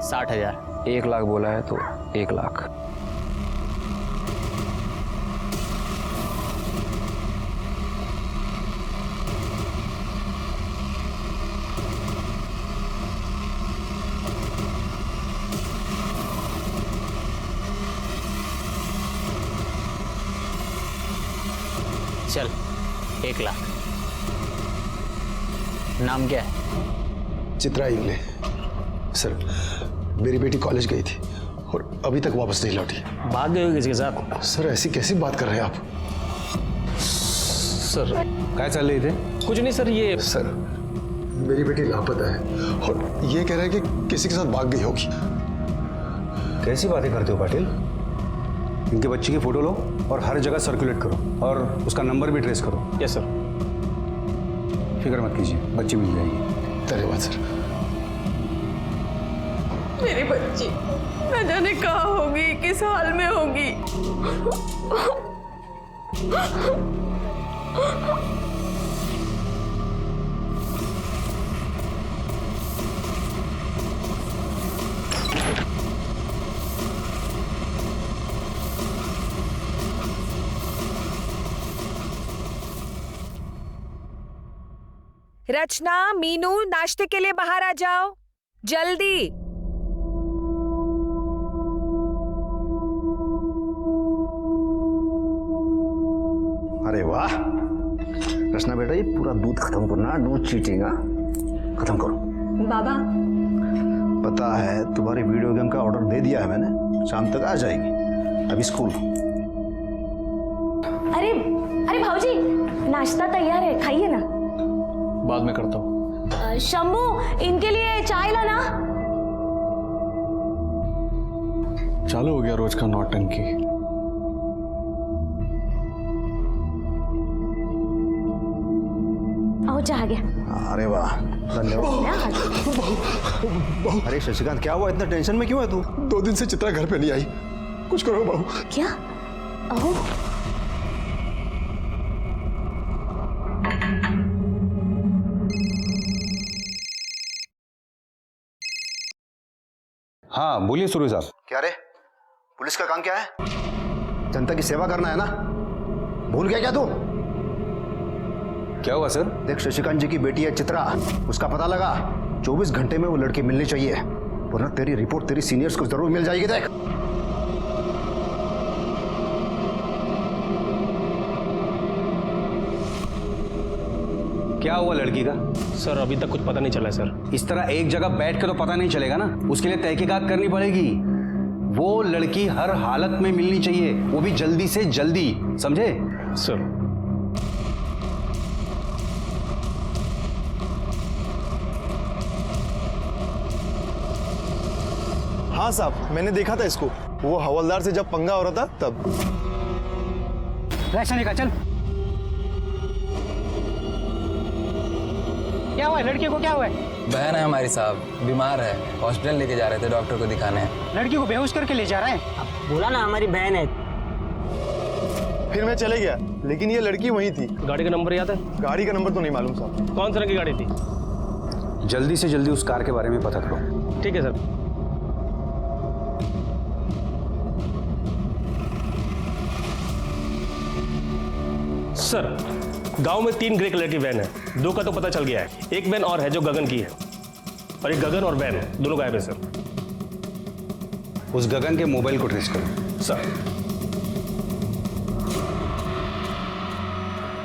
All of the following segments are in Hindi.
60,000। 1 लाख बोला है तो 1 लाख। चल 1 लाख। नाम क्या है? चित्रा इंगले। सर, मेरी बेटी कॉलेज गई थी और अभी तक वापस नहीं लौटी। भाग गए हो किसी के साथ? सर, ऐसी कैसी बात कर रहे हैं आप? सर क्या चल रही थे? कुछ नहीं सर, ये सर, मेरी बेटी लापता है और ये कह रहा है कि किसी के साथ भाग गई होगी। कैसी बातें करते हो पाटिल? इनके बच्चे की फोटो लो और हर जगह सर्कुलेट करो और उसका नंबर भी ट्रेस करो। Yes sir. फिक्र मत कीजिए, बच्ची मिल जाएगी। धन्यवाद सर। मेरी बच्ची न जाने कहाँ होगी, किस हाल में होगी। रचना, मीनू, नाश्ते के लिए बाहर आ जाओ जल्दी। अरे वाह रचना बेटा, ये पूरा दूध खत्म करना, दूध चीटेगा, खत्म करो। बाबा, पता है तुम्हारे वीडियो गेम का ऑर्डर दे दिया है मैंने, शाम तक आ जाएगी। अभी स्कूल। अरे अरे भाऊजी, नाश्ता तैयार है, खाइए ना। बाद में करता हूँ। शंभू, इनके लिए चाय लाना। चालू हो गया रोज का नौटंकी। आओ, चाह गया। अरे वाह, धन्यवाद। अरे शशिकांत, क्या हुआ? इतना टेंशन में क्यों है तू? 2 दिन से चित्रा घर पे नहीं आई। कुछ करो बहू। क्या? आओ। हाँ बोलिए सूर्य साहब। क्या रे, पुलिस का काम क्या है? जनता की सेवा करना है ना? भूल गया क्या तू? क्या हुआ सर? देख, शशिकांत जी की बेटी है चित्रा, उसका पता लगा। 24 घंटे में वो लड़की मिलनी चाहिए, वरना तेरी रिपोर्ट तेरी सीनियर्स को जरूर मिल जाएगी। देख, क्या हुआ लड़की का? सर अभी तक कुछ पता नहीं चला सर। इस तरह एक जगह बैठ के तो पता नहीं चलेगा ना, उसके लिए तहकीकात करनी पड़ेगी। वो लड़की हर हालत में मिलनी चाहिए, वो भी जल्दी से जल्दी, समझे? सर हाँ साहब, मैंने देखा था इसको, वो हवलदार से जब पंगा हो रहा था तब। राशन का चल। क्या हुआ लड़की को? क्या हुआ? बहन है हमारी साहब, बीमार है, हॉस्पिटल लेके जा रहे थे, डॉक्टर को दिखाने। लड़की को बेहोश करके ले जा रहे हैं। बोला ना हमारी बहन है। फिर मैं चले गया, लेकिन ये लड़की वहीं थी। गाड़ी का नंबर याद है? गाड़ी का नंबर तो नहीं मालूम साहब। कौन सी रंग की गाड़ी थी? जल्दी से जल्दी उस कार के बारे में पता करो। ठीक है सर। सर, गांव में 3 ग्रे कलर की वैन है, 2 का तो पता चल गया है, एक वैन और है जो गगन की है, और एक गगन और वैन दोनों गायब है सर। उस गगन के मोबाइल को ट्रेस करो। सर।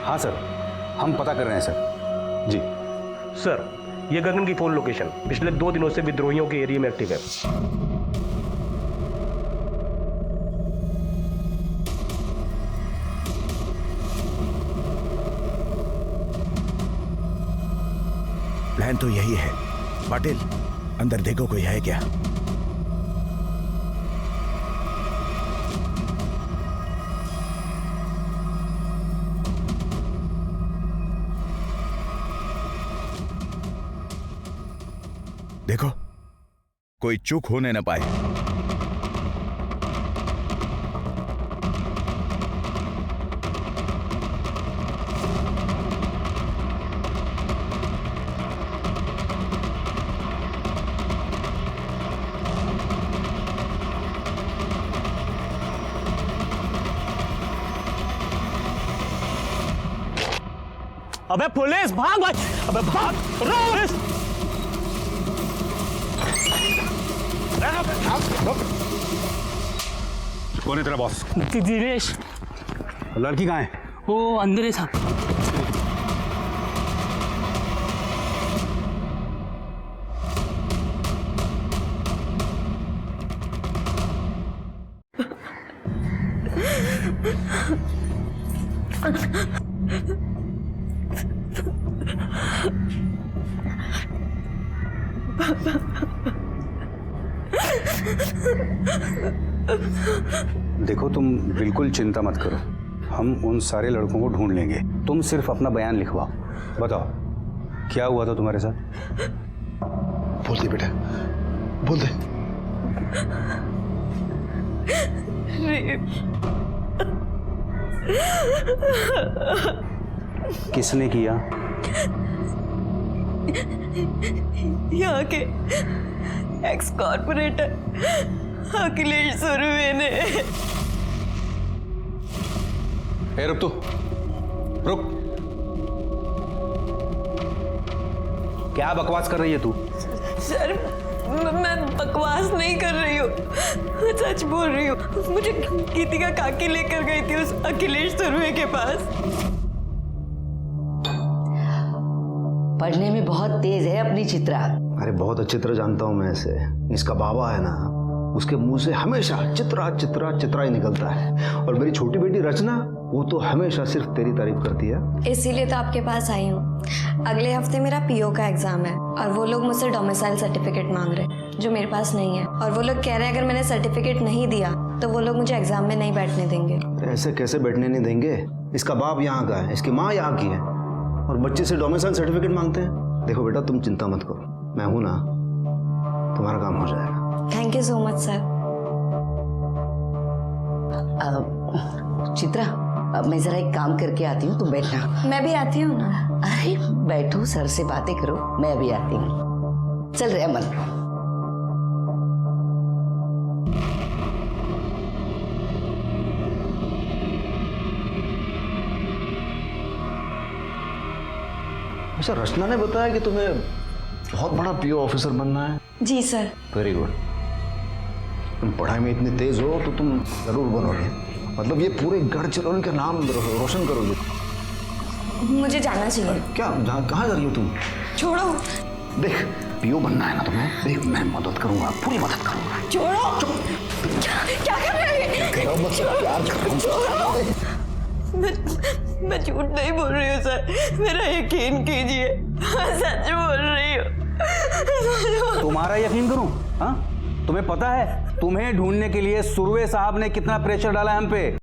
हाँ सर, हम पता कर रहे हैं सर। जी सर, ये गगन की फोन लोकेशन पिछले 2 दिनों से विद्रोहियों के एरिया में एक्टिव है। प्लान तो यही है। पाटिल, अंदर देखो कोई है क्या? देखो, कोई चूक होने न पाए। अबे पुलिस भाग भाई, अबे भाग, पुलिस। कौन है तेरा बॉस? दिनेश। लड़की कहाँ है? वो अंदर है साहब। देखो तुम बिल्कुल चिंता मत करो, हम उन सारे लड़कों को ढूंढ लेंगे। तुम सिर्फ अपना बयान लिखवाओ। बताओ क्या हुआ था तुम्हारे साथ? बोल दे बेटा, बोल दे। किसने किया? यहाँ के एक्स कॉर्पोरेटर अखिलेश सुरवे ने। रुक तू, रुक। क्या बकवास कर रही है तू? सर मैं बकवास नहीं कर रही हूँ, मैं सच बोल रही हूँ। मुझे गीतिका काकी लेकर गई थी उस अखिलेश सुरवे के पास। पढ़ने में बहुत तेज है अपनी चित्रा। अरे बहुत अच्छी तरह जानता हूँ मैं इसे। इसका बाबा है ना, उसके मुंह से हमेशा चित्रा चित्रा चित्रा ही निकलता है। और मेरी छोटी बेटी रचना, वो तो हमेशा सिर्फ तेरी तारीफ करती है। इसीलिए तो आपके पास आई हूँ। अगले हफ्ते मेरा पीओ का एग्जाम है और वो लोग मुझसे डोमिसाइल सर्टिफिकेट मांग रहे हैं जो मेरे पास नहीं है। और वो लोग कह रहे हैं अगर मैंने सर्टिफिकेट नहीं दिया तो वो लोग मुझे एग्जाम में नहीं बैठने देंगे। ऐसे कैसे बैठने नहीं देंगे? इसका बाप यहाँ का है, इसकी माँ यहाँ की है, और बच्चे से डोमिसाइल सर्टिफिकेट मांगते हैं। देखो बेटा, तुम चिंता मत करो, मैं हूं ना, तुम्हारा काम हो जाएगा। Thank you so much sir. Chitra, मैं जरा एक काम करके आती हूँ, तुम बैठना। मैं भी आती हूँ ना। अरे बैठो, सर से बातें करो, मैं अभी आती हूँ। चल रहे अमन। अच्छा, रचना ने बताया कि तुम्हें बहुत बड़ा पीओ ऑफिसर बनना है। जी सर। Very good. तुम पढ़ाई में इतनी तेज हो तो तुम जरूर बनोगे। मतलब ये पूरे गढ़चिरौली का नाम रोशन करोगे। मुझे जाना चाहिए। क्या कहाँ जा रही हो तुम? छोड़ो। देख, पीओ बनना है ना तुम्हें, देख मैं मदद करूंगा, पूरी मदद करूंगा। छोड़ो। क्या कर रहे हो? मैं झूठ नहीं बोल रही हूँ सर, मेरा यकीन कीजिए, मैं सच बोल रही हूँ। तुम्हारा यकीन करूं? हाँ, तुम्हें पता है तुम्हें ढूंढने के लिए सुरवे साहब ने कितना प्रेशर डाला है हम पे?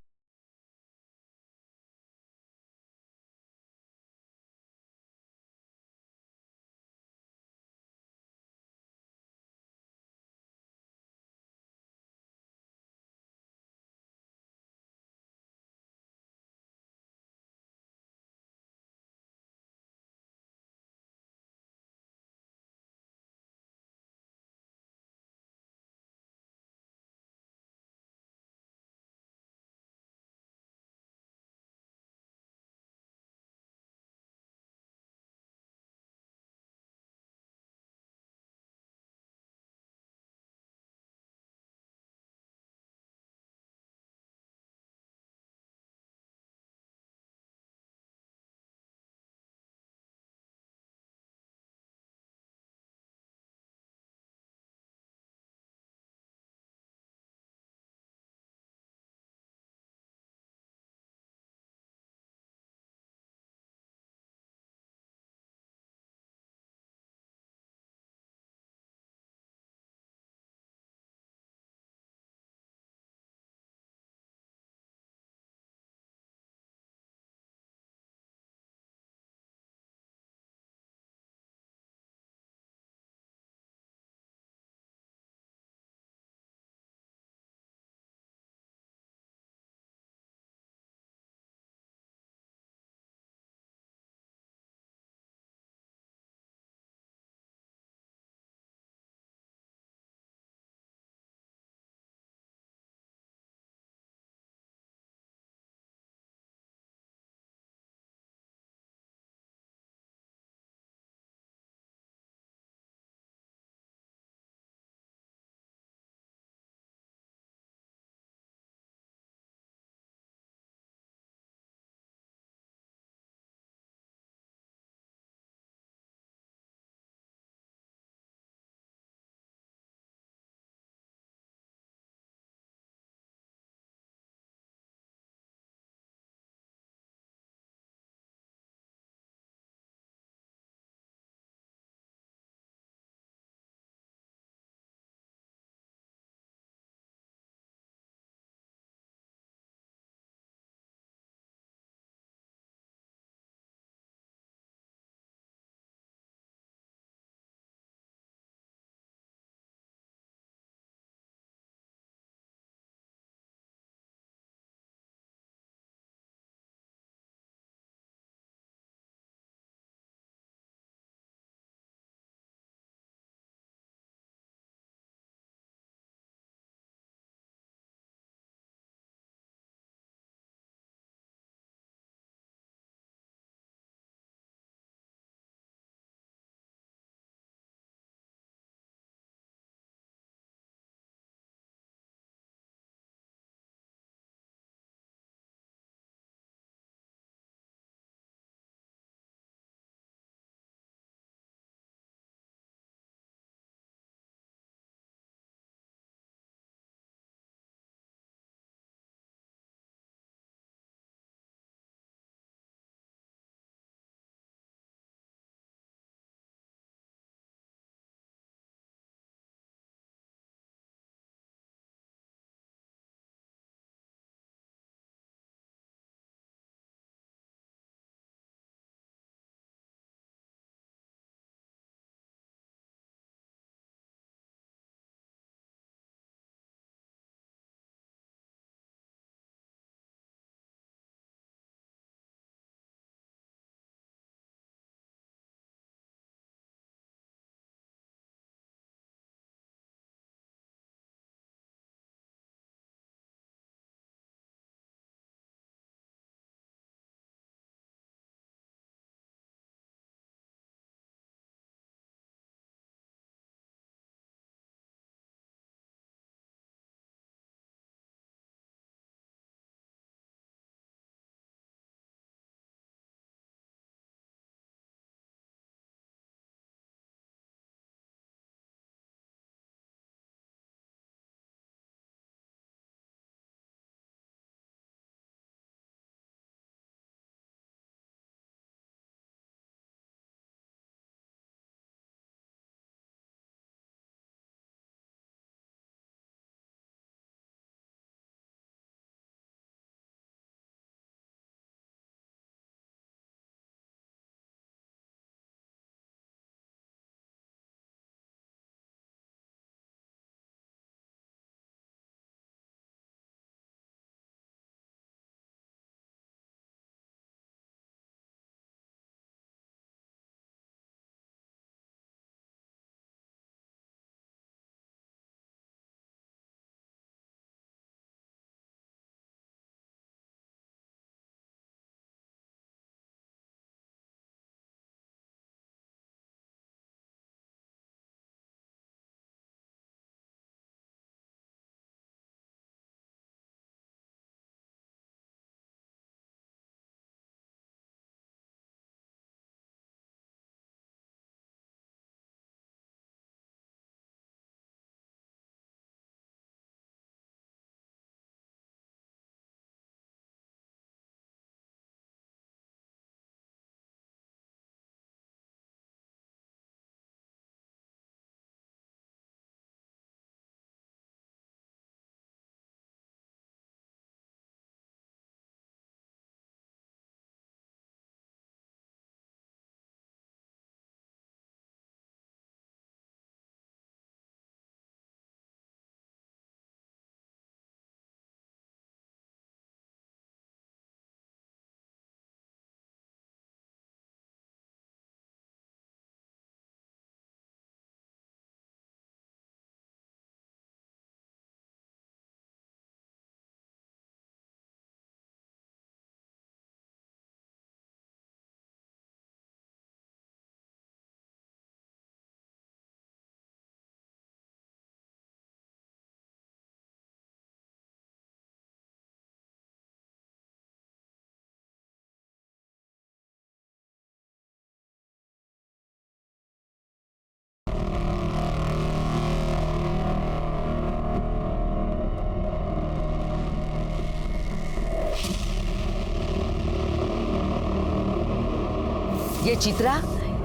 ये चित्रा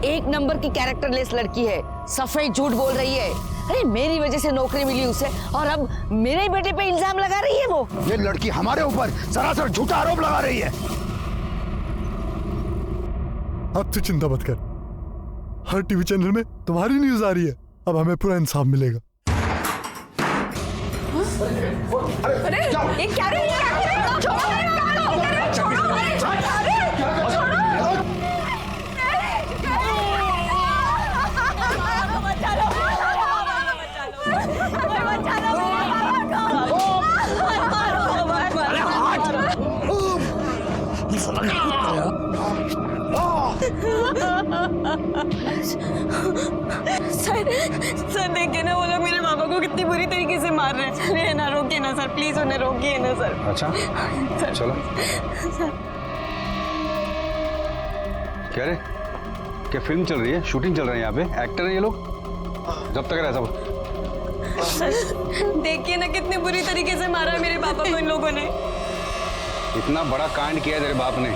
एक नंबर की कैरेक्टरलेस लड़की है, सफेद झूठ बोल रही है। अरे मेरी वजह से नौकरी मिली उसे और अब मेरे बेटे पे इल्जाम लगा रही है वो। ये लड़की हमारे ऊपर सरासर झूठा आरोप लगा रही है। अब तू चिंता मत कर, हर टीवी चैनल में तुम्हारी न्यूज आ रही है, अब हमें पूरा इंसाफ मिलेगा। अरे ये क्या रे? छोड़ो मेरे, छोड़ो मेरे, सर देखिए ना, वो लोग मेरे पापा को कितनी बुरी तरीके से मार रहे हैं। सर ना रोकिए ना सर, प्लीज उन्हें रोकिए ना सर। अच्छा सर, चलो। सर क्या रे, क्या फिल्म चल रही है, शूटिंग चल रही है यहाँ पे, एक्टर है ये लोग? जब तक रहता सर देखिए ना कितनी बुरी तरीके से मारा है मेरे पापा को इन लोगों ने। इतना बड़ा कांड किया तेरे बाप ने,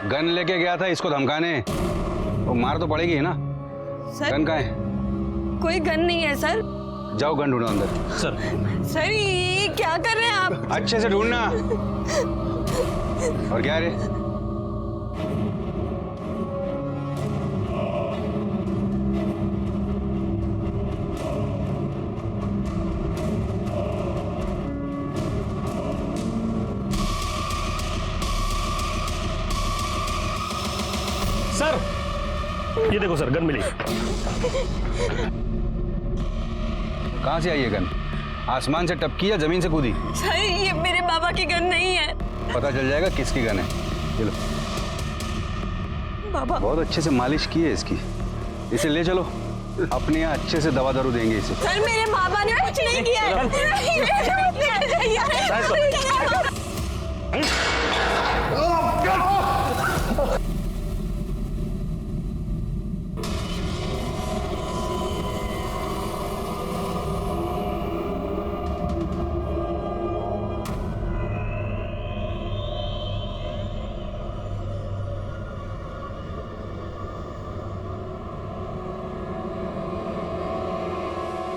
गन लेके गया था इसको धमकाने, तो मार तो पड़ेगी है ना। सर गन कहाँ है? कोई गन नहीं है सर। जाओ गन ढूंढो अंदर। सर ये क्या कर रहे हैं आप? अच्छे से ढूंढना। और क्या रे? सर ये देखो सर, गन मिली। कहाँ से आई ये गन? आसमान से टपकी या जमीन से कूदी? सर ये मेरे बाबा की गन नहीं है। पता चल जाएगा किसकी गन है। चलो बाबा बहुत अच्छे से मालिश की है इसकी, इसे ले चलो, अपने यहाँ अच्छे से दवा दारू देंगे इसे। सर मेरे बाबा ने कुछ नहीं किया है।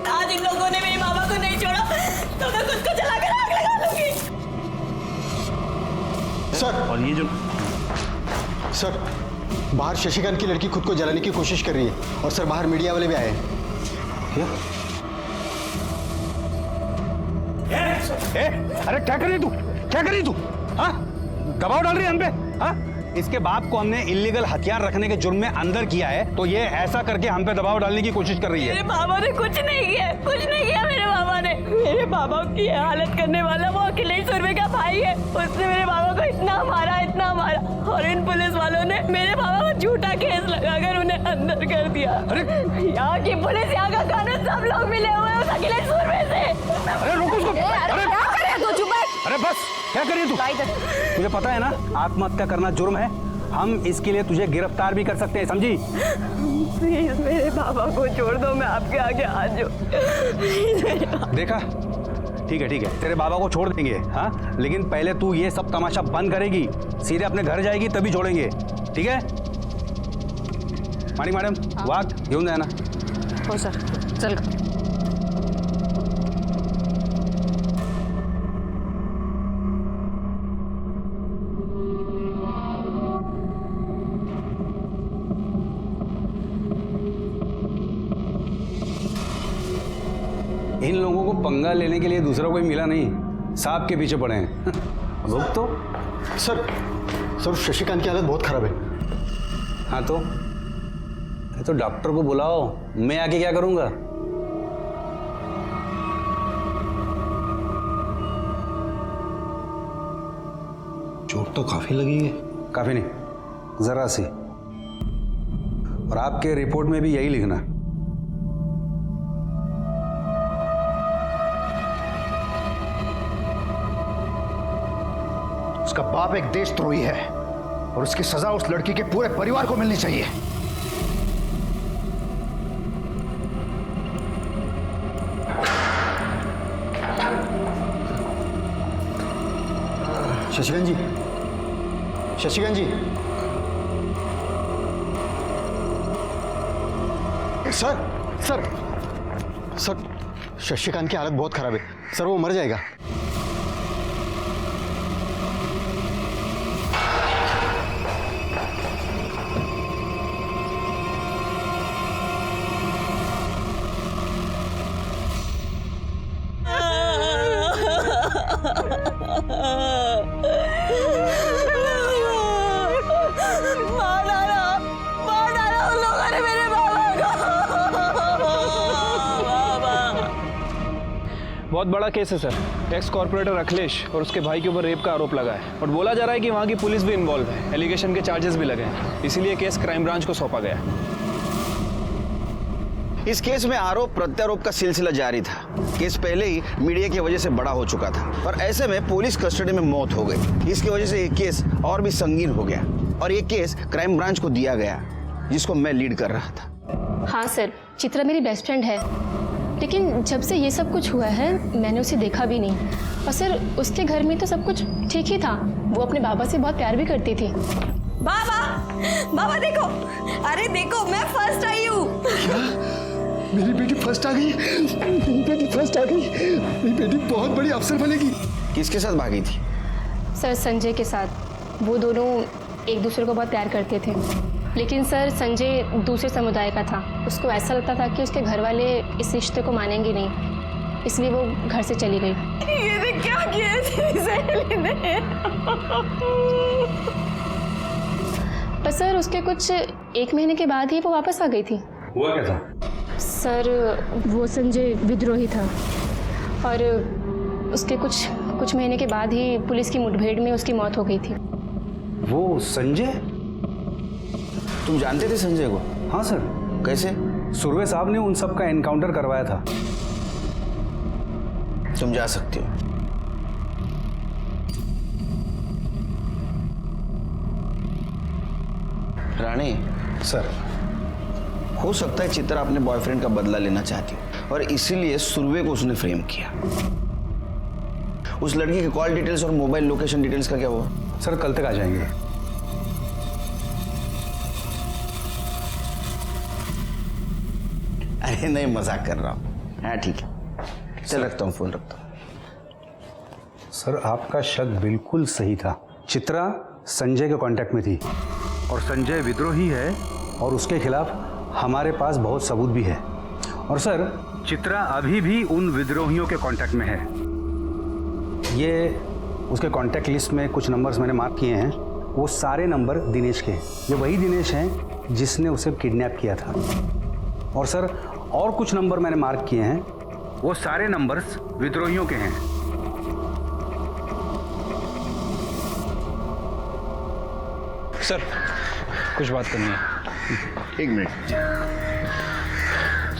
आज इन लोगों ने मेरे बाबा को नहीं छोड़ा तो मैं खुद को जलाकर आग लगा दूंगी। सर, और ये जो सर बाहर शशिकांत की लड़की खुद को जलाने की कोशिश कर रही है और सर बाहर मीडिया वाले भी आए हैं। क्या? अरे क्या कर रही तू, क्या कर रही तू? हाँ, दबाव डाल रही है हम पे? हाँ, इसके बाप को हमने इलीगल हथियार रखने के जुर्म में अंदर किया है, तो ये ऐसा करके हम पे दबाव डालने की कोशिश कर रही है। मेरे बाबा ने कुछ नहीं किया, कुछ नहीं किया मेरे बाबा ने। मेरे बाबा की हालत करने वाला वो अखिलेश सुरवे का भाई है, उसने मेरे बाबा को इतना मारा, और इन पुलिस वालों ने मेरे बाबा को झूठा केस लगाकर उन्हें अंदर कर दिया। अरे यहाँ की पुलिस, यहाँ का कानून, सब लोग मिले हुए हैं उस अखिलेश सुरवे से। अरे रुको उसको। अरे क्या करे तू, चुप है। अरे बस, क्या कर रही तू? तुझे पता है ना आत्महत्या करना जुर्म है, हम इसके लिए तुझे गिरफ्तार भी कर सकते हैं, समझी? प्लीज मेरे बाबा को छोड़ दो, मैं आपके आगे हाथ जोड़। देखा, ठीक है, तेरे बाबा को छोड़ देंगे, हाँ, लेकिन पहले तू ये सब तमाशा बंद करेगी, सीधे अपने घर जाएगी तभी छोड़ेंगे, ठीक है? मैडम वाक घेऊन जाए ना। हो सर, चल। इन लोगों को पंगा लेने के लिए दूसरा कोई मिला नहीं, सांप के पीछे पड़े हैं। लोग तो सर शशिकांत की हालत बहुत खराब है। हाँ तो डॉक्टर को बुलाओ, मैं आके क्या करूंगा? चोट तो काफी लगी है। काफी नहीं, जरा सी। और आपके रिपोर्ट में भी यही लिखना। उसका बाप एक देशद्रोही है और उसकी सजा उस लड़की के पूरे परिवार को मिलनी चाहिए। शशिकांत जी, सर सर सर शशिकांत की हालत बहुत खराब है सर, वो मर जाएगा। बहुत बड़ा केस है सर। एक्स कॉर्पोरेटर अखिलेश और उसके भाई के ऊपर रेप का आरोप लगा है और बोला जा रहा है कि वहाँ की पुलिस भी इन्वॉल्व है। एलिगेशन के चार्जेस भी लगे हैं, इसीलिए केस क्राइम ब्रांच को सौंपा गया है। इस केस में आरोप प्रत्यारोप का सिलसिला जारी था। केस पहले ही मीडिया की वजह से बड़ा हो चुका था और ऐसे में पुलिस कस्टडी में मौत हो गई। इसकी वजह से ये केस और भी संगीन हो गया और ये केस क्राइम ब्रांच को दिया गया, जिसको मैं लीड कर रहा था। हाँ सर, चित्रा मेरी बेस्ट फ्रेंड है, लेकिन जब से ये सब कुछ हुआ है मैंने उसे देखा भी नहीं। और सर उसके घर में तो सब कुछ ठीक ही था, वो अपने बाबा से बहुत प्यार भी करती थी। बाबा, बाबा देखो, अरे देखो मैं फर्स्ट आई हूँ। क्या? मेरी बेटी फर्स्ट आ गई? मेरी बेटी फर्स्ट आ गई? मेरी बेटी बहुत बड़ी अफसर बनेगी। किसके साथ भागी थी? सर संजय के साथ। वो दोनों एक दूसरे को बहुत प्यार करते थे, लेकिन सर संजय दूसरे समुदाय का था। उसको ऐसा लगता था कि उसके घर वाले इस रिश्ते को मानेंगे नहीं, इसलिए वो घर से चली गई। ये क्या किया सहेली ने? पर सर उसके कुछ 1 महीने के बाद ही वो वापस आ गई थी। हुआ क्या था? सर वो संजय विद्रोही था और उसके कुछ महीने के बाद ही पुलिस की मुठभेड़ में उसकी मौत हो गई थी। वो संजय? तुम जानते थे संजय को? हाँ सर। कैसे? सुरवे साहब ने उन सब का एनकाउंटर करवाया था। तुम जा सकते हो। रानी सर, हो सकता है चित्रा अपने बॉयफ्रेंड का बदला लेना चाहती हो और इसीलिए सुरवे को उसने फ्रेम किया। उस लड़की के कॉल डिटेल्स और मोबाइल लोकेशन डिटेल्स का क्या हुआ? सर कल तक आ जाएंगे। अरे नहीं, मजाक कर रहा हूँ। हाँ ठीक है, चल रखता हूँ, फोन रखता हूँ। सर आपका शक बिल्कुल सही था। चित्रा संजय के कांटेक्ट में थी और संजय विद्रोही है और उसके खिलाफ हमारे पास बहुत सबूत भी है। और सर चित्रा अभी भी उन विद्रोहियों के कांटेक्ट में है। ये उसके कांटेक्ट लिस्ट में कुछ नंबर्स मैंने मार्क किए हैं, वो सारे नंबर दिनेश के हैं। ये वही दिनेश हैं जिसने उसे किडनैप किया था। और सर और कुछ नंबर मैंने मार्क किए हैं, वो सारे नंबर्स विद्रोहियों के हैं। सर कुछ बात करनी है। 1 मिनट।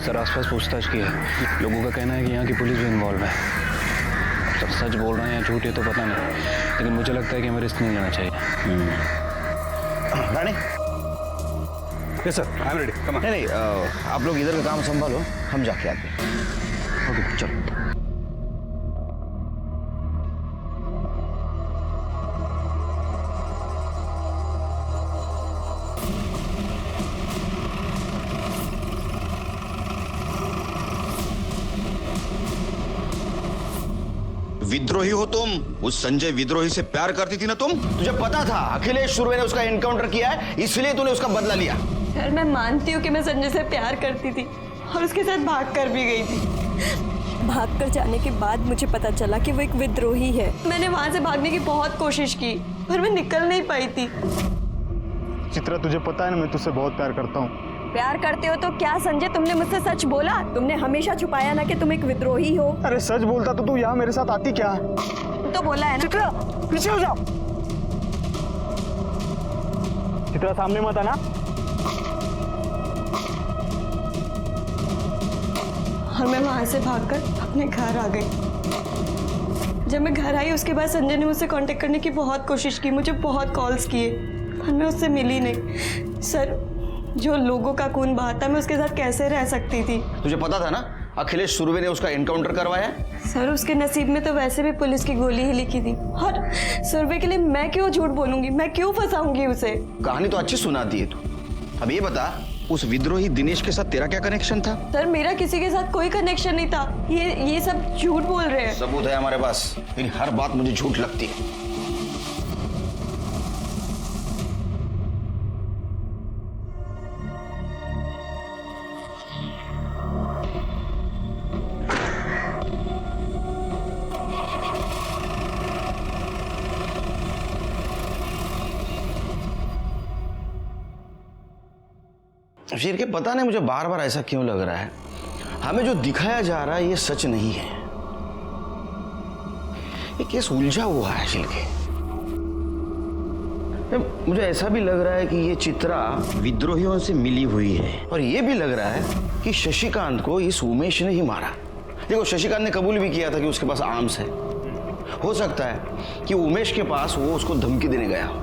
सर आसपास पूछताछ की है, लोगों का कहना है कि यहाँ की पुलिस भी इन्वॉल्व है। सर सच बोल रहे हैं या झूठ है तो पता नहीं, लेकिन मुझे लगता है कि हमें रिस्क नहीं लेना चाहिए। Rani? Yes sir, I am ready. Come on. नहीं, आप लोग इधर का काम संभालो, हम जाके आते हैं। ओके चलो। विद्रोही हो तुम? उस संजय विद्रोही से प्यार करती थी ना तुम? तुझे पता था अखिलेश सुरवे ने उसका एनकाउंटर किया है, इसलिए तूने उसका बदला लिया। सर मैं मानती हूँ कि मैं संजय से प्यार करती थी और उसके साथ भाग कर भी गई थी। भाग कर जाने के बाद मुझे पता चला कि वो एक विद्रोही है। मैंने वहां से भागने की बहुत कोशिश की पर मैं निकल नहीं पाई थी। चित्रा तुझे पता है ना मैं तुझसे बहुत प्यार करता हूँ। प्यार करते हो तो क्या संजय तुमने मुझसे सच बोला? तुमने हमेशा छुपाया ना कि तुम एक विद्रोही हो। अरे सच बोलता तो तू यहाँ मेरे साथ आती क्या? तो बोला है ना। चित्रा पीछे हो जाओ। चित्रा सामने मत आना। और मैं वहां से भागकर अपने घर आ गई। जब मैं घर आई उसके बाद संजय ने मुझसे कांटेक्ट करने की बहुत कोशिश की, मुझे बहुत कॉल्स किए पर मैं उससे मिली नहीं। सर जो लोगों का खून बहाता मैं उसके साथ कैसे रह सकती थी? तुझे पता था ना अखिलेश सुरवे ने उसका एनकाउंटर करवाया? सर उसके नसीब में तो वैसे भी पुलिस की गोली ही लिखी थी और सुरवे के लिए मैं क्यों झूठ बोलूंगी, मैं क्यों फंसाऊंगी उसे? कहानी तो अच्छी सुनाती है तू। अब ये बता उस विद्रोही दिनेश के साथ तेरा क्या कनेक्शन था? सर मेरा किसी के साथ कोई कनेक्शन नहीं था। ये सब झूठ बोल रहे हैं। सबूत है हमारे पास, लेकिन हर बात मुझे झूठ लगती है। शेर के पता नहीं मुझे बार बार ऐसा क्यों लग रहा है, हमें जो दिखाया जा रहा है ये सच नहीं है। ये केस उलझा हुआ है शिल्के। मुझे ऐसा भी लग रहा है कि ये चित्रा विद्रोहियों से मिली हुई है, और ये भी लग रहा है कि शशिकांत को इस उमेश ने ही मारा। देखो शशिकांत ने कबूल भी किया था कि उसके पास आर्म्स है। हो सकता है कि उमेश के पास वो उसको धमकी देने गया हो।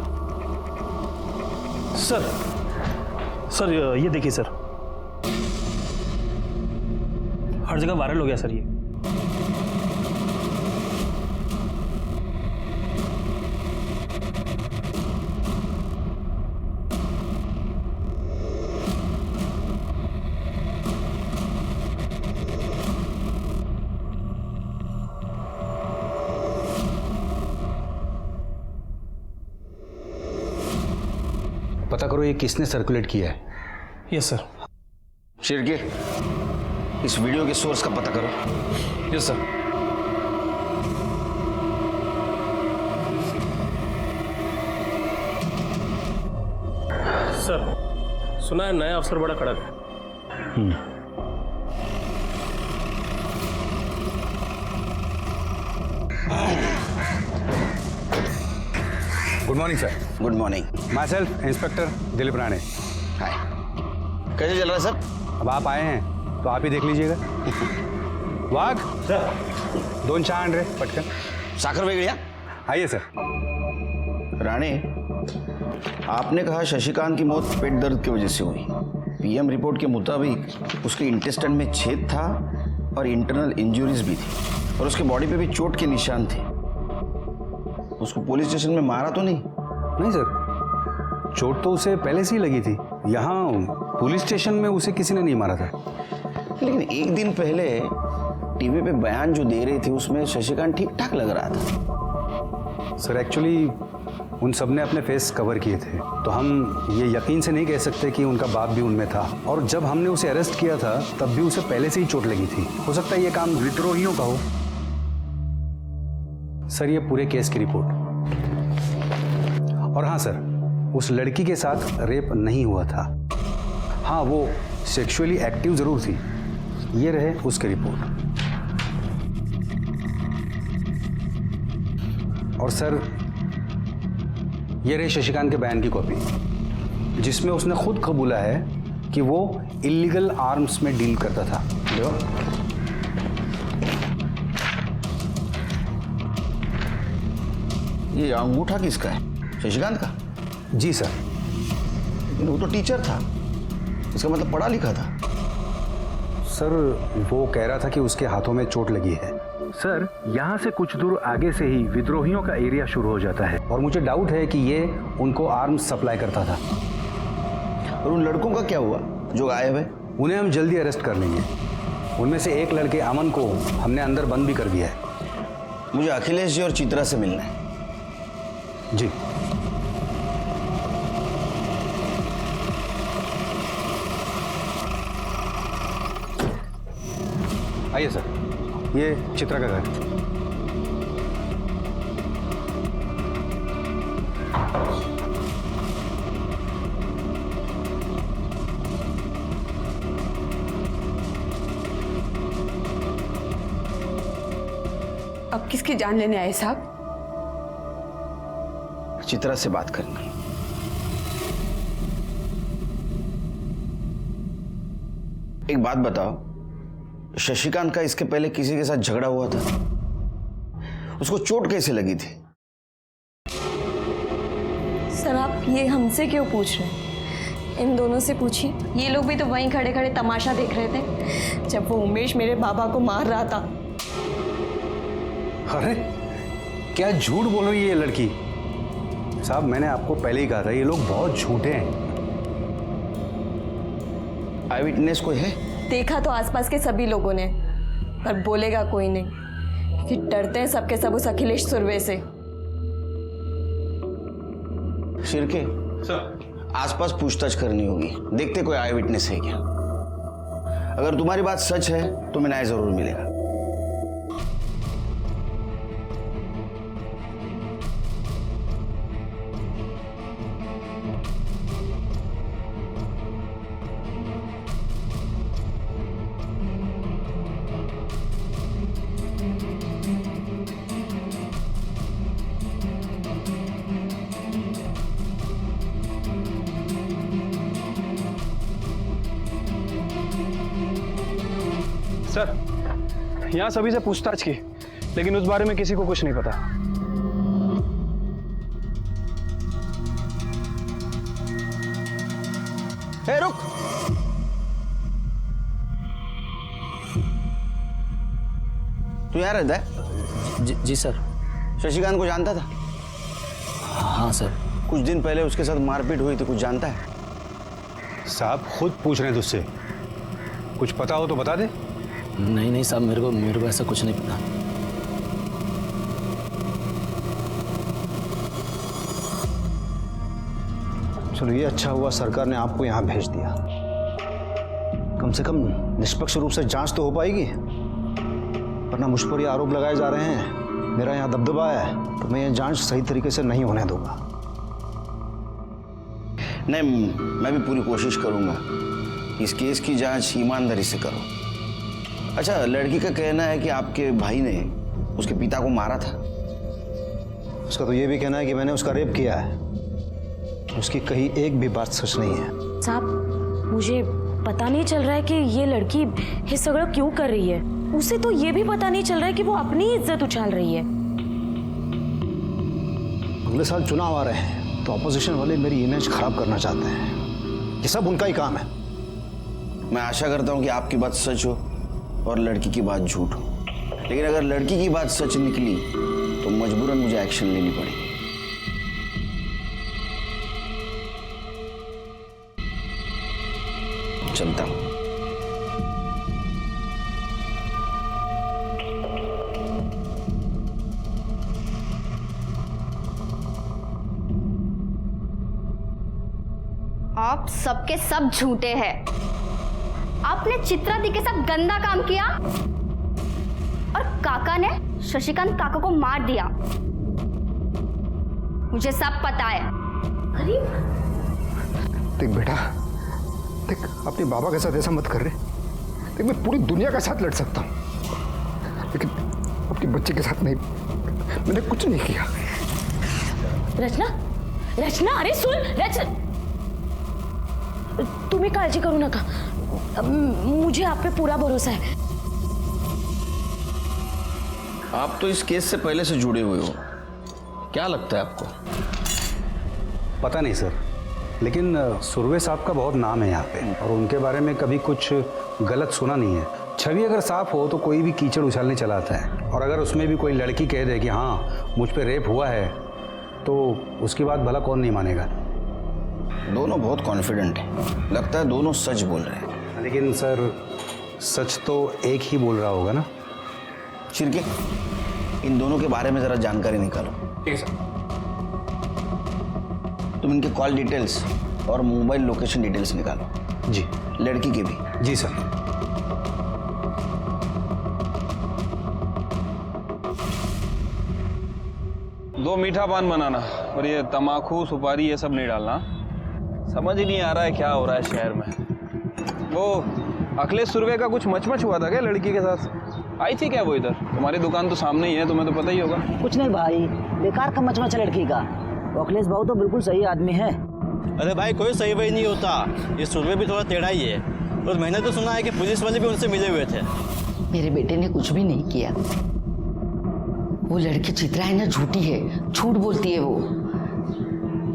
सर ये देखिए सर, हर जगह वायरल हो गया सर ये। पता करो ये किसने सर्कुलेट किया है। Yes sir. शिर्के, इस वीडियो के सोर्स का पता करो। Yes sir. सर सुना है नया अफसर बड़ा कड़क है। Good morning sir. Good morning. Myself inspector Dilip Rane. Hi, कैसे चल रहा है सब? अब आप आए हैं तो आप ही देख लीजिएगा। वाघ सर, 2 चहा आण रे पटकन। साखर वेगळ्या। आइए सर। राणे, आपने कहा शशिकांत की मौत पेट दर्द की वजह से हुई। पीएम रिपोर्ट के मुताबिक उसके इंटेस्टाइन में छेद था और इंटरनल इंजरीज भी थी, और उसके बॉडी पे भी चोट के निशान थे। उसको पुलिस स्टेशन में मारा तो नहीं? नहीं सर, चोट तो उसे पहले से ही लगी थी। यहाँ पुलिस स्टेशन में उसे किसी ने नहीं मारा था। लेकिन एक दिन पहले टीवी पे बयान जो दे रहे थे उसमें शशिकांत ठीक ठाक लग रहा था। सर एक्चुअली उन सब ने अपने फेस कवर किए थे, तो हम ये यकीन से नहीं कह सकते कि उनका बाप भी उनमें था। और जब हमने उसे अरेस्ट किया था तब भी उसे पहले से ही चोट लगी थी। हो सकता है ये काम विद्रोहियों का हो। सर ये पूरे केस की रिपोर्ट। और हाँ सर, उस लड़की के साथ रेप नहीं हुआ था। हाँ वो सेक्सुअली एक्टिव जरूर थी। ये रहे उसकी रिपोर्ट। और सर ये रहे शशिकांत के बयान की कॉपी, जिसमें उसने खुद कबूला है कि वो इलीगल आर्म्स में डील करता था। जो ये अंगूठा किसका है? शशिकांत का? जी सर। लेकिन वो तो टीचर था, इसका मतलब पढ़ा लिखा था। सर वो कह रहा था कि उसके हाथों में चोट लगी है। सर यहाँ से कुछ दूर आगे से ही विद्रोहियों का एरिया शुरू हो जाता है, और मुझे डाउट है कि ये उनको आर्म्स सप्लाई करता था। और उन लड़कों का क्या हुआ जो गायब है? उन्हें हम जल्दी अरेस्ट कर लेंगे। उनमें से एक लड़के अमन को हमने अंदर बंद भी कर दिया है। मुझे अखिलेश जी और चित्रा से मिलना है। जी। आइए सर, ये चित्रा का घर। अब किसकी जान लेने आए साहब? चित्रा से बात करनी। एक बात बताओ, शशिकांत का इसके पहले किसी के साथ झगड़ा हुआ था? उसको चोट कैसे लगी थी? सर आप ये हमसे क्यों पूछ रहे हैं? इन दोनों से पूछिए। ये लोग भी तो वहीं खड़े खड़े तमाशा देख रहे थे जब वो उमेश मेरे बाबा को मार रहा था। अरे क्या झूठ बोल रही है ये लड़की। साहब मैंने आपको पहले ही कहा था ये लोग बहुत झूठे हैं। आई विटनेस कोई है? देखा तो आसपास के सभी लोगों ने, पर बोलेगा कोई नहीं, क्योंकि डरते हैं सबके सब उस अखिलेश सुरवे से। शिर्के आसपास पूछताछ करनी होगी, देखते कोई आई विटनेस है क्या। अगर तुम्हारी बात सच है तो मैं न्याय जरूर मिलेगा। सर, यहाँ सभी से पूछताछ की, लेकिन उस बारे में किसी को कुछ नहीं पता। ए, रुक। तू यहाँ रहता है? जी सर। शशिकांत को जानता था? हाँ सर। कुछ दिन पहले उसके साथ मारपीट हुई थी, कुछ जानता है? साहब खुद पूछ रहे हैं तुझसे, कुछ पता हो तो बता दे। नहीं साहब, मेरे को ऐसा कुछ नहीं पता। चलो ये अच्छा हुआ सरकार ने आपको यहाँ भेज दिया, कम से कम निष्पक्ष रूप से जांच तो हो पाएगी। वरना मुझ पर ये आरोप लगाए जा रहे हैं, मेरा यहाँ दबदबा है, तो मैं ये जांच सही तरीके से नहीं होने दूंगा। नहीं, मैं भी पूरी कोशिश करूंगा इस केस की जांच ईमानदारी से करो। अच्छा, लड़की का कहना है कि आपके भाई ने उसके पिता को मारा था। उसका तो ये भी कहना है कि मैंने उसका रेप किया है। उसकी कहीं एक भी बात सच नहीं है। साहब, मुझे पता नहीं चल रहा है कि ये लड़की ये सगड़ा क्यों कर रही है। उसे तो ये भी पता नहीं चल रहा है कि वो अपनी इज्जत उछाल रही है। अगले साल चुनाव आ रहे हैं, तो अपोजिशन वाले मेरी इमेज खराब करना चाहते हैं। ये सब उनका ही काम है। मैं आशा करता हूं कि आपकी बात सच हो और लड़की की बात झूठ हो, लेकिन अगर लड़की की बात सच निकली तो मजबूरन मुझे एक्शन लेनी पड़ेगी। चलता हूं। आप सबके सब झूठे हैं। आपने चित्रा दी के साथ गंदा काम किया और काका ने शशिकांत काका को मार दिया। मुझे सब पता है। देख बेटा, देख अपने बाबा के साथ ऐसा मत कर रहे। देख मैं पूरी दुनिया के साथ लड़ सकता हूँ, लेकिन अपने बच्चे के साथ नहीं। मैंने कुछ नहीं किया। रचना, अरे सुन रचना, तुम्ही काळजी करू नका, मुझे आप पे पूरा भरोसा है। आप तो इस केस से पहले से जुड़े हुए हो, क्या लगता है आपको? पता नहीं सर, लेकिन सुरवे साहब का बहुत नाम है यहाँ पे, और उनके बारे में कभी कुछ गलत सुना नहीं है। छवि अगर साफ हो तो कोई भी कीचड़ उछालने चला आता है, और अगर उसमें भी कोई लड़की कह दे कि हाँ मुझ पे रेप हुआ है, तो उसकी बात भला कौन नहीं मानेगा। दोनों बहुत कॉन्फिडेंट हैं, लगता है दोनों सच बोल रहे हैं। लेकिन सर सच तो एक ही बोल रहा होगा ना। शिर्के, इन दोनों के बारे में जरा जानकारी निकालो। ठीक है सर। तुम इनके कॉल डिटेल्स और मोबाइल लोकेशन डिटेल्स निकालो। जी। लड़की के भी। जी सर। दो मीठा पान बनाना, और ये तमाकू सुपारी ये सब नहीं डालना। समझ ही नहीं आ रहा है क्या हो रहा है शहर में। वो अखिलेश सुरवे का कुछ मचमच हुआ था क्या लड़की के साथ? आई थी क्या वो इधर? तुम्हारी दुकान तो सामने ही है, तुम्हें तो पता ही होगा। कुछ नहीं भाई, बेकार का मचमच है लड़की का। अखिलेश बाबू तो बिल्कुल सही आदमी है। अरे भाई, कोई सही वही नहीं होता, ये सुरवे भी थोड़ा टेढ़ा ही है। और मैंने तो सुना है कि पुलिस वाले भी उनसे मिले हुए थे। मेरे बेटे ने कुछ भी नहीं किया। वो लड़की चित्रा है ना, झूठी है, झूठ बोलती है। वो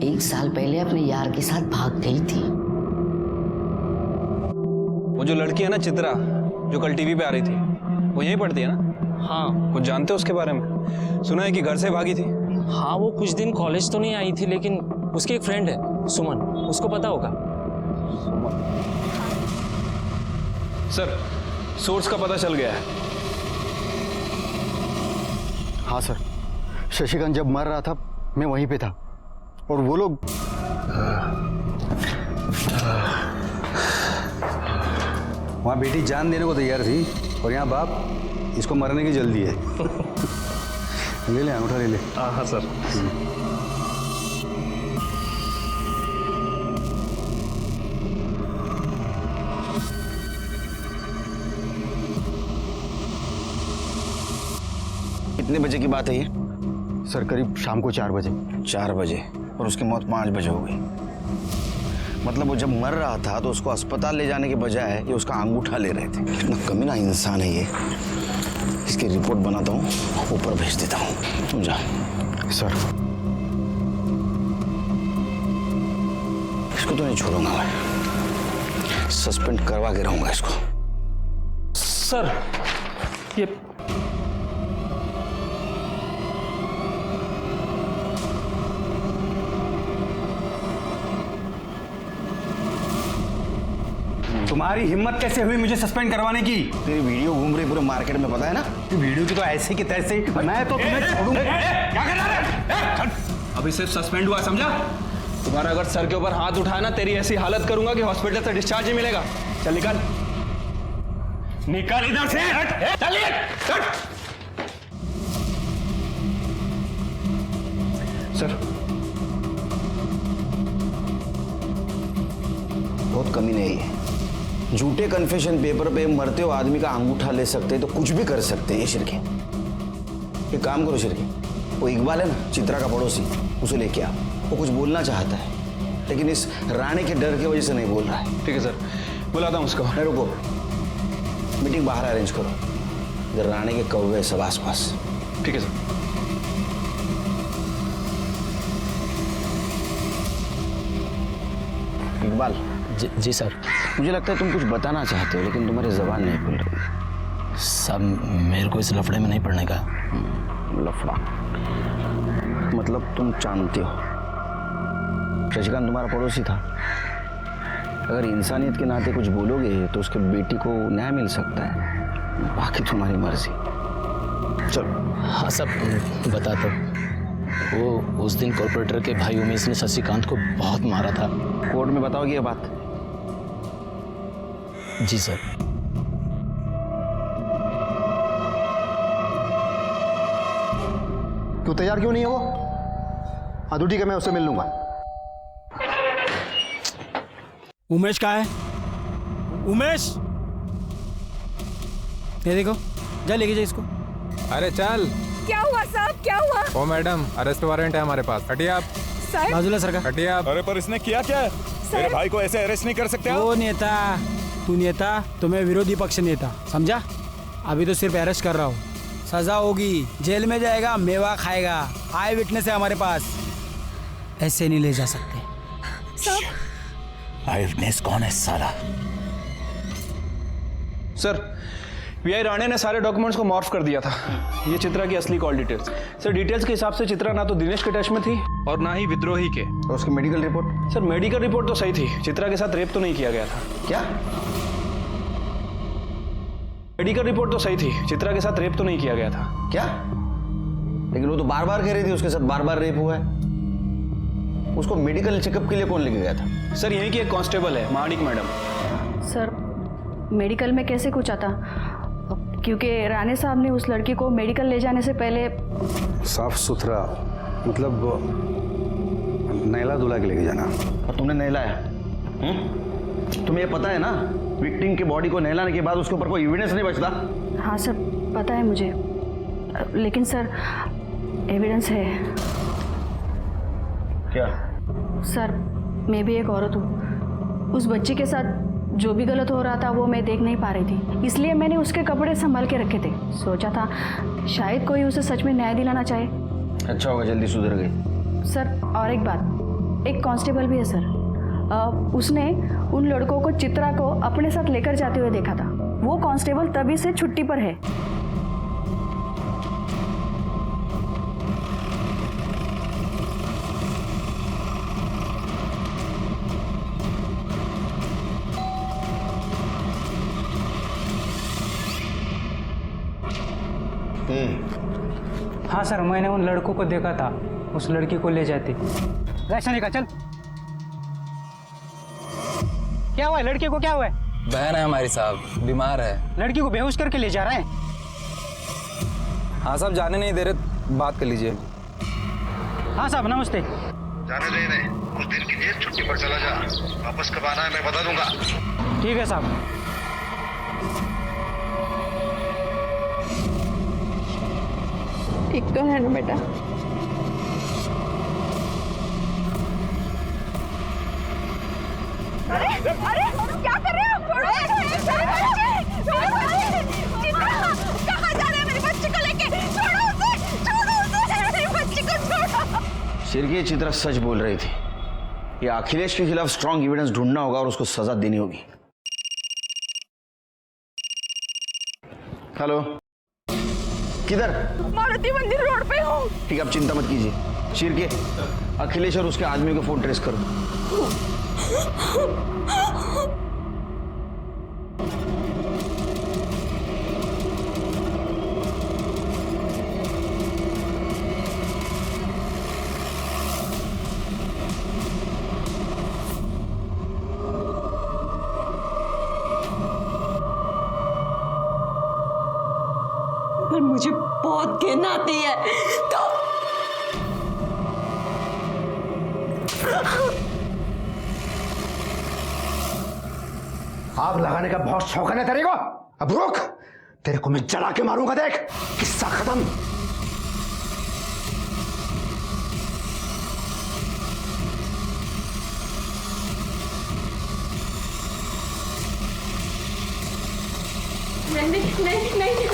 1 साल पहले अपने यार के साथ भाग गई थी। वो जो लड़की है ना चित्रा, जो कल टीवी पे आ रही थी, वो यहीं पढ़ती है ना? हाँ। कुछ जानते हो उसके बारे में? सुना है कि घर से भागी थी। हाँ, वो कुछ दिन कॉलेज तो नहीं आई थी, लेकिन उसकी एक फ्रेंड है सुमन, उसको पता होगा। सर सोर्स का पता चल गया है। हाँ सर, शशिकांत जब मर रहा था मैं वहीं पे था और वो लोग वहाँ बेटी जान देने को तैयार थी और यहाँ बाप इसको मरने की जल्दी है। ले ले अंगूठा ले ले। हाँ सर। कितने बजे की बात है ये? सर करीब शाम को 4 बजे। 4 बजे और उसकी मौत 5 बजे हो गई। मतलब वो जब मर रहा था तो उसको अस्पताल ले जाने के बजाय ये उसका अंगूठा ले रहे थे। कितना कमीना इंसान है ये। इसकी रिपोर्ट बनाता हूँ, ऊपर भेज देता हूँ। तुम जाओ। सर इसको तो नहीं छोड़ूंगा मैं, सस्पेंड करवा के रहूंगा इसको। सर ये तुम्हारी हिम्मत कैसे हुई मुझे सस्पेंड करवाने की? तेरी वीडियो घूम रही पूरे मार्केट में, पता है ना? वीडियो की तो ऐसे की तैसे मैं तो तुम्हें छोड़ूंगा। क्या कर रहा है? अभी सिर्फ सस्पेंड हुआ, समझा? तुम्हारा अगर सर के ऊपर हाथ उठाया ना, तेरी ऐसी हालत करूंगा कि हॉस्पिटल से डिस्चार्ज नहीं मिलेगा। चल निकल, निकल इधर से। चलिए सर बहुत कमी नहीं है। झूठे कन्फेशन पेपर पे मरते हुए आदमी का अंगूठा ले सकते हैं तो कुछ भी कर सकते हैं ये शिरके। एक काम करो शिरके, वो इकबाल है ना चित्रा का पड़ोसी, उसे लेके आओ। वो कुछ बोलना चाहता है लेकिन इस राणे के डर की वजह से नहीं बोल रहा है। ठीक है सर, बुलाता हूँ उसको। नहीं रुको, मीटिंग बाहर अरेंज करो। इधर राणे के कौवे सब आस पास। ठीक है सर। इकबाल। जी सर। मुझे लगता है तुम कुछ बताना चाहते हो लेकिन तुम्हारी जबान नहीं खुल रही। सब मेरे को इस लफड़े में नहीं पड़ने का। लफड़ा मतलब तुम जानते हो शशिकांत तुम्हारा पड़ोसी था। अगर इंसानियत के नाते कुछ बोलोगे तो उसके बेटी को न्याय मिल सकता है, बाकी तुम्हारी मर्जी। चलो। हाँ सब बता दो। वो उस दिन कॉर्पोरेटर के भाई उमेश ने शशिकांत को बहुत मारा था। कोर्ट में बताओगे ये बात? जी सर। तू तैयार क्यों नहीं है वो? हाँ तो ठीक है, मैं उससे मिल लूंगा। उमेश कहाँ है? उमेश, ये देखो, जा लेके जा इसको। अरे चल। क्या हुआ साहब, क्या हुआ? ओ मैडम, अरेस्ट वारंट है हमारे पास। हटिए आप। बाजूला सरकार। हटिए आप। अरे पर इसने किया क्या है? मेरे भाई को ऐसे अरेस्ट नहीं कर सकते आप। वो नेता, तू नेता तो मैं विरोधी पक्ष नेता, समझा? अभी तो सिर्फ अरेस्ट कर रहा हूँ, सजा होगी, जेल में जाएगा, मेवा खाएगा। आई विटनेस है हमारे पास, ऐसे नहीं ले जा सकते। आई विटनेस कौन है साला? सर वीआई राणे ने सारे डॉक्यूमेंट्स को मॉर्फ कर दिया था। ये चित्रा की असली कॉल डिटेल्स। सर डिटेल्स के हिसाब से चित्रा ना तो दिनेश के टच में थी और ना ही विद्रोही के। और उसकी medical report? Sir medical report तो सही थी, चित्रा के साथ रेप तो नहीं किया गया था। क्या? मेडिकल रिपोर्ट तो सही थी, चित्रा के साथ रेप तो नहीं किया गया था। क्या? लेकिन वो तो बार बार कह रही थी उसके साथ बार बार रेप हुआ है। उसको मेडिकल चेकअप के लिए कौन लेके गया था? सर यहीं की एक कांस्टेबल है, महाडिक मैडम। सर मेडिकल में कैसे कुछ आता? क्योंकि राणे साहब ने उस लड़की को मेडिकल ले जाने से पहले साफ सुथरा, मतलब नहला धुला के लेके जाना। और तुमने नहलाया? तुम्हें ये पता है ना विक्टिम की बॉडी को नहलाने के बाद उसके ऊपर कोई एविडेंस नहीं बचता? हाँ सर पता है मुझे, लेकिन सर एविडेंस है। क्या? सर मैं भी एक औरत हूँ, उस बच्ची के साथ जो भी गलत हो रहा था वो मैं देख नहीं पा रही थी, इसलिए मैंने उसके कपड़े संभाल के रखे थे। सोचा था शायद कोई उसे सच में न्याय दिलाना चाहे। अच्छा होगा, जल्दी सुधर गई। सर और एक बात, एक कांस्टेबल भी है सर, उसने उन लड़कों को चित्रा को अपने साथ लेकर जाते हुए देखा था। वो कांस्टेबल तभी से छुट्टी पर है। हाँ सर, मैंने उन लड़कों को देखा था, उस लड़की को ले जाते। ऐसा नहीं का, चल। क्या हुआ है लड़की को, क्या हुआ है? बहन है हमारी साहब, बीमार है। लड़की को बेहोश करके ले जा रहे हैं। हाँ साहब, जाने नहीं दे रहे, बात कर लीजिए। हाँ साहब, नमस्ते। जाने दे इन्हें, कुछ दिन की जेल छुट्टी पर चला जा, वापस कब आना है मैं बता दूंगा। ठीक है साहब। ठीक तो है ना बेटा? अरे अरे क्या कर रहे हो? छोड़ो कहाँ जा रहे हैं मेरी बच्ची को लेके? छोड़ो उसे, मेरी बच्ची को छोड़ो। शिरके, चित्रा सच बोल रही थी। ये अखिलेश के खिलाफ स्ट्रॉन्ग एविडेंस ढूंढना होगा और उसको सजा देनी होगी। हेलो, किधर? मारुति मंदिर रोड पे हूँ। ठीक है, आप चिंता मत कीजिए। शिरके, अखिलेश और उसके आदमी को फोन ट्रेस करो। पर मुझे बहुत घिन आती है तो आग लगाने का बहुत शौक है ना तेरे को? अब रुक, तेरे को मैं जला के मारूंगा, देख। किस्सा खत्म। नहीं नहीं नहीं नहीं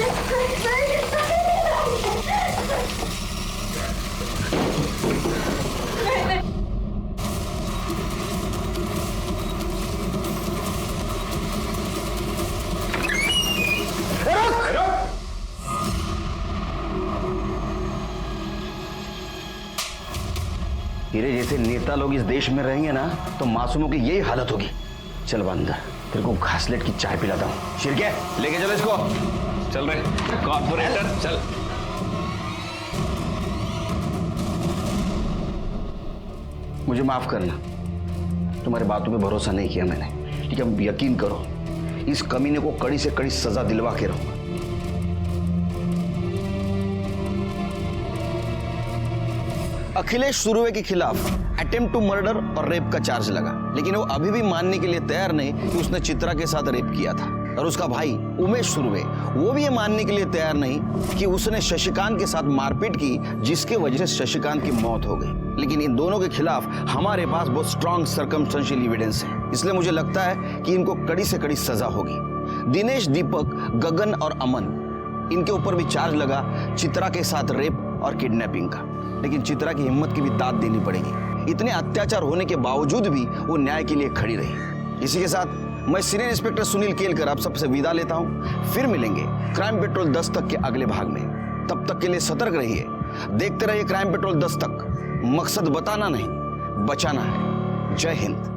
तेरे जैसे नेता लोग इस देश में रहेंगे ना तो मासूमों की यही हालत होगी। चल बंदर, तेरे को घासलेट की चाय पिलाता हूँ। शिरके, लेके चलो इसको। चल रहे कॉर्पोरेटर, चल। मुझे माफ करना, तुम्हारी बातों पे भरोसा नहीं किया मैंने। ठीक है, यकीन करो, इस कमीने को कड़ी से कड़ी सजा दिलवा के रहूंगा। अखिलेश सुरवे के खिलाफ अटेम्प्ट टू मर्डर और रेप का चार्ज लगा, लेकिन वो अभी भी मानने के लिए तैयार नहीं कि उसने चित्रा के साथ रेप किया था। और उसका भाई उमेश सुरवे, वो भी ये मानने के लिए तैयार नहीं कि उसने शशिकांत के साथ मारपीट की, जिसके वजह से शशिकांत की मौत हो गई। लेकिन इन दोनों के खिलाफ हमारे पास बहुत स्ट्रॉन्ग सर्कमस्टेंशियल एविडेंस है, इसलिए मुझे लगता है कि इनको कड़ी से कड़ी सजा होगी। दिनेश, दीपक, गगन और अमन, इनके ऊपर भी चार्ज लगा चित्रा के साथ रेप और किडनैपिंग का। लेकिन चित्रा की हिम्मत की भी दाद देनी पड़ेगी। इतने अत्याचार होने के बावजूद भी वो न्याय के लिए खड़ी रही। इसी के साथ मैं सीनियर इंस्पेक्टर सुनील केलकर आप सबसे विदा लेता हूं। फिर मिलेंगे क्राइम पेट्रोल 10 तक के अगले भाग में। तब तक के लिए सतर्क रहिए, देखते रहिए क्राइम पेट्रोल 10 तक। मकसद बताना नहीं, बचाना है। जय हिंद।